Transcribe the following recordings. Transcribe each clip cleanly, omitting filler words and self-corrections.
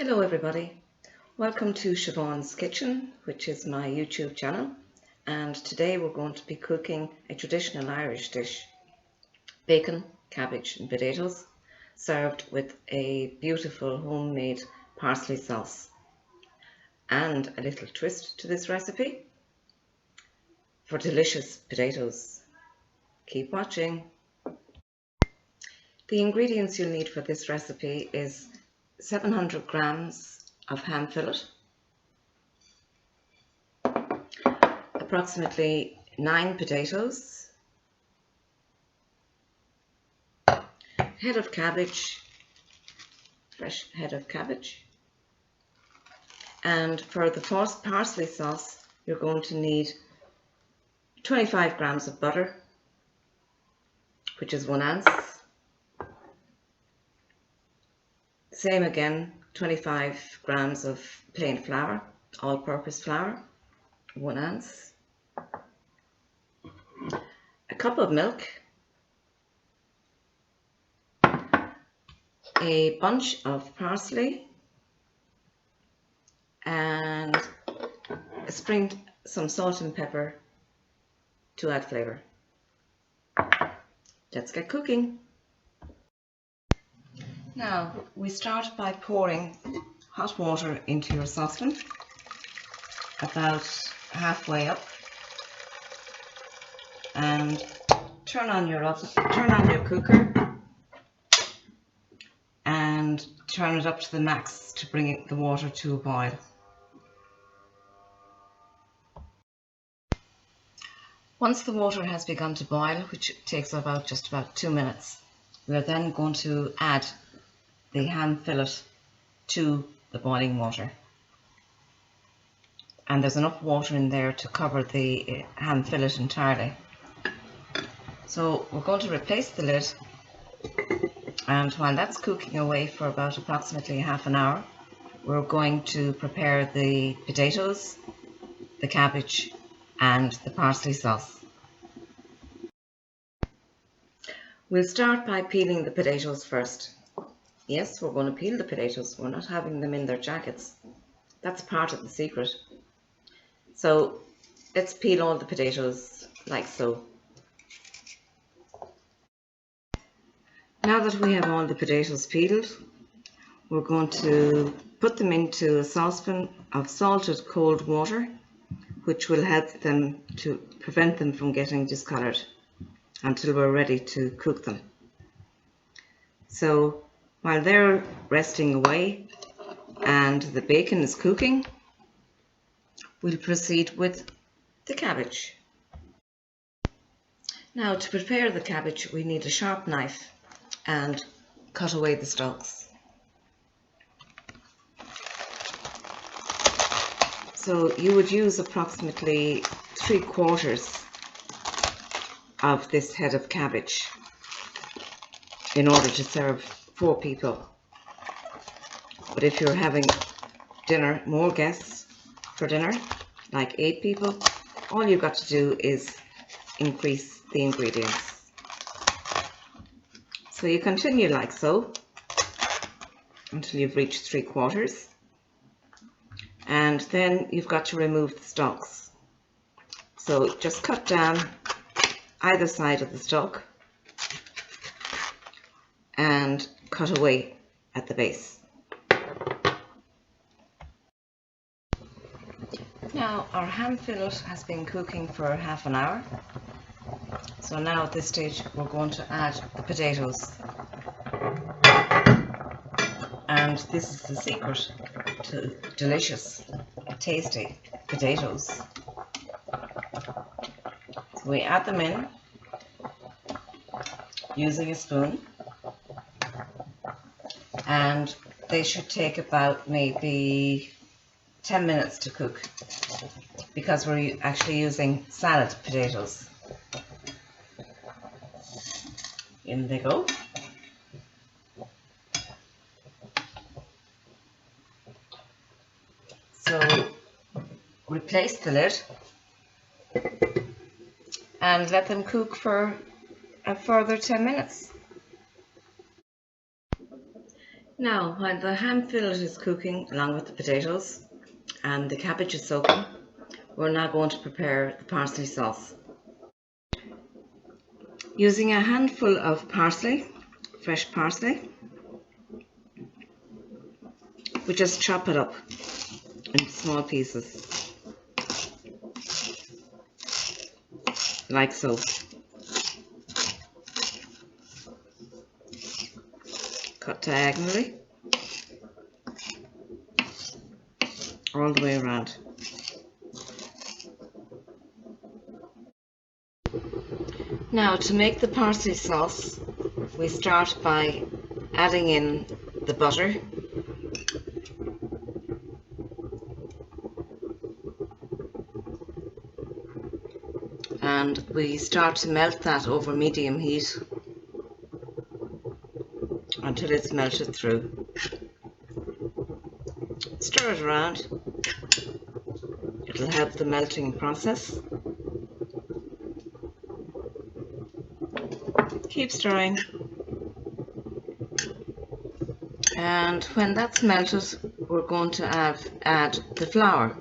Hello everybody, welcome to Siobhán's Kitchen, which is my YouTube channel, and today we're going to be cooking a traditional Irish dish, bacon, cabbage and potatoes, served with a beautiful homemade parsley sauce. And a little twist to this recipe for delicious potatoes. Keep watching. The ingredients you'll need for this recipe is 700 grams of ham fillet, approximately 9 potatoes, head of cabbage, fresh head of cabbage, and for the parsley sauce you're going to need 25 grams of butter, which is 1 ounce. Same again, 25 grams of plain flour, all-purpose flour, 1 ounce. A cup of milk, a bunch of parsley, and some salt and pepper to add flavour. Let's get cooking. Now we start by pouring hot water into your saucepan, about halfway up, and turn on your cooker and turn it up to the max to bring the water to a boil. Once the water has begun to boil, which takes just about 2 minutes, we're then going to add the ham fillet to the boiling water. And there's enough water in there to cover the ham fillet entirely. So we're going to replace the lid, and while that's cooking away for about approximately half an hour, we're going to prepare the potatoes, the cabbage and the parsley sauce. We'll start by peeling the potatoes first. Yes, we're going to peel the potatoes. We're not having them in their jackets. That's part of the secret. So let's peel all the potatoes like so. Now that we have all the potatoes peeled, we're going to put them into a saucepan of salted cold water, which will help them to prevent them from getting discoloured until we're ready to cook them. So while they're resting away and the bacon is cooking, we'll proceed with the cabbage. Now to prepare the cabbage we need a sharp knife and cut away the stalks. So you would use approximately 3/4 of this head of cabbage in order to serve 4 people. But if you're having more guests for dinner, like 8 people, all you've got to do is increase the ingredients. So you continue like so until you've reached 3/4, and then you've got to remove the stalks. So just cut down either side of the stalk and cut away at the base. Now our ham fillet has been cooking for half an hour. So now at this stage we're going to add the potatoes. And this is the secret to delicious, tasty potatoes. So we add them in using a spoon, and they should take about maybe 10 minutes to cook, because we're actually using salad potatoes. In they go. So replace the lid and let them cook for a further 10 minutes. Now, while the ham fillet is cooking along with the potatoes and the cabbage is soaking, we're now going to prepare the parsley sauce. Using a handful of parsley, fresh parsley, we just chop it up into small pieces, like so. Cut diagonally all the way around. Now, to make the parsley sauce, we start by adding in the butter, and we start to melt that over medium heat until it's melted through. Stir it around, it'll help the melting process. Keep stirring, and when that's melted, we're going to add the flour.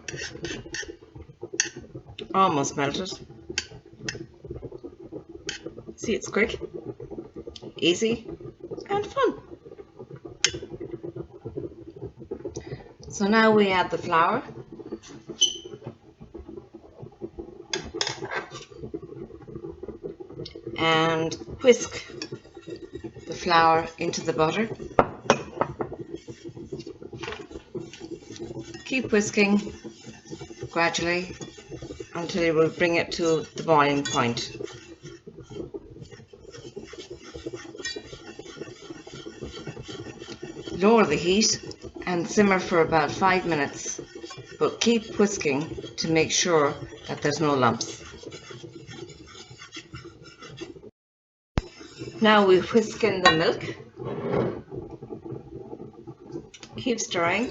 Almost melted. See, it's quick, easy, and fun. So now we add the flour. And whisk the flour into the butter. Keep whisking gradually until you will bring it to the boiling point. Lower the heat and simmer for about 5 minutes, but keep whisking to make sure that there's no lumps. Now we whisk in the milk. Keep stirring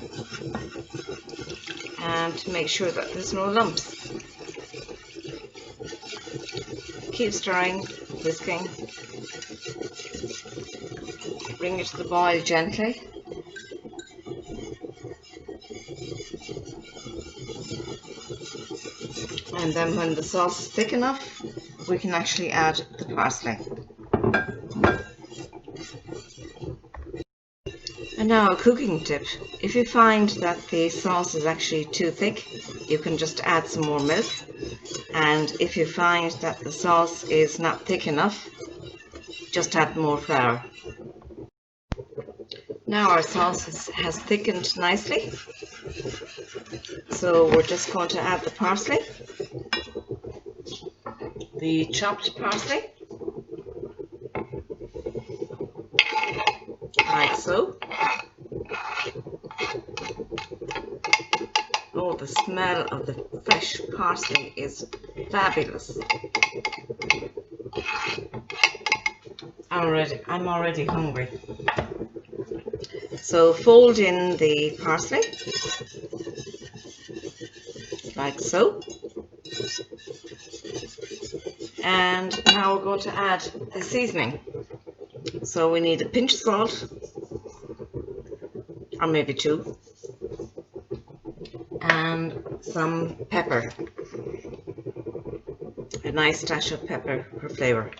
and to make sure that there's no lumps. Keep stirring, whisking. Bring it to the boil gently. And then when the sauce is thick enough, we can actually add the parsley. And now a cooking tip. If you find that the sauce is actually too thick, you can just add some more milk. And if you find that the sauce is not thick enough, just add more flour. Now our sauce has thickened nicely. So we're just going to add the parsley, the chopped parsley, like so. Oh, the smell of the fresh parsley is fabulous. I'm already hungry. So fold in the parsley, like so. And now we're going to add the seasoning. So we need a pinch of salt, or maybe 2, and some pepper, a nice dash of pepper for flavour.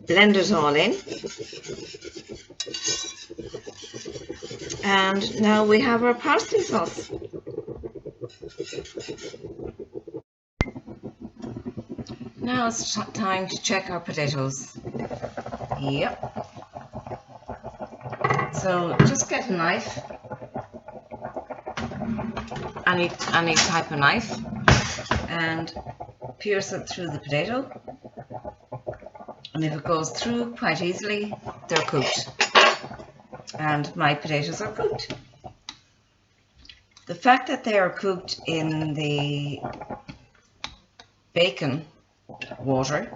Blend it all in, and now we have our parsley sauce. Now it's time to check our potatoes. Yep. So just get a knife, any type of knife, and pierce it through the potato. And if it goes through quite easily, they're cooked. And my potatoes are cooked. The fact that they are cooked in the bacon water,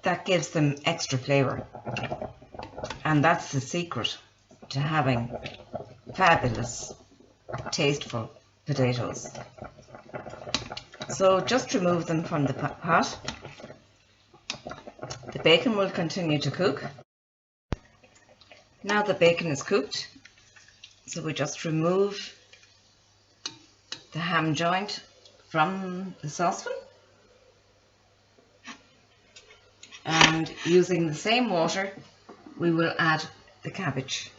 that gives them extra flavour. And that's the secret to having fabulous, tasteful potatoes. So just remove them from the pot. The bacon will continue to cook. Now the bacon is cooked, so we just remove the ham joint from the saucepan, and using the same water we will add the cabbage.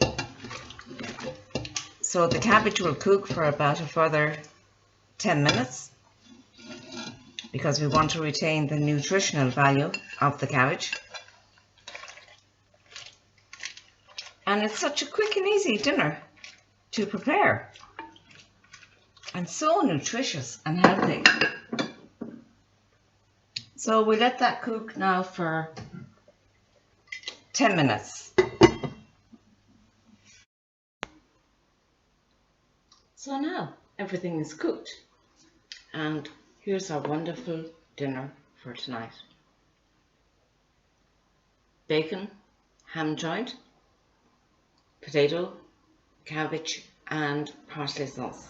So the cabbage will cook for about a further 10 minutes because we want to retain the nutritional value of the cabbage. And it's such a quick and easy dinner to prepare, and so nutritious and healthy. So we let that cook now for 10 minutes. So now everything is cooked, and here's our wonderful dinner for tonight. Bacon, ham joint, potato, cabbage and parsley sauce.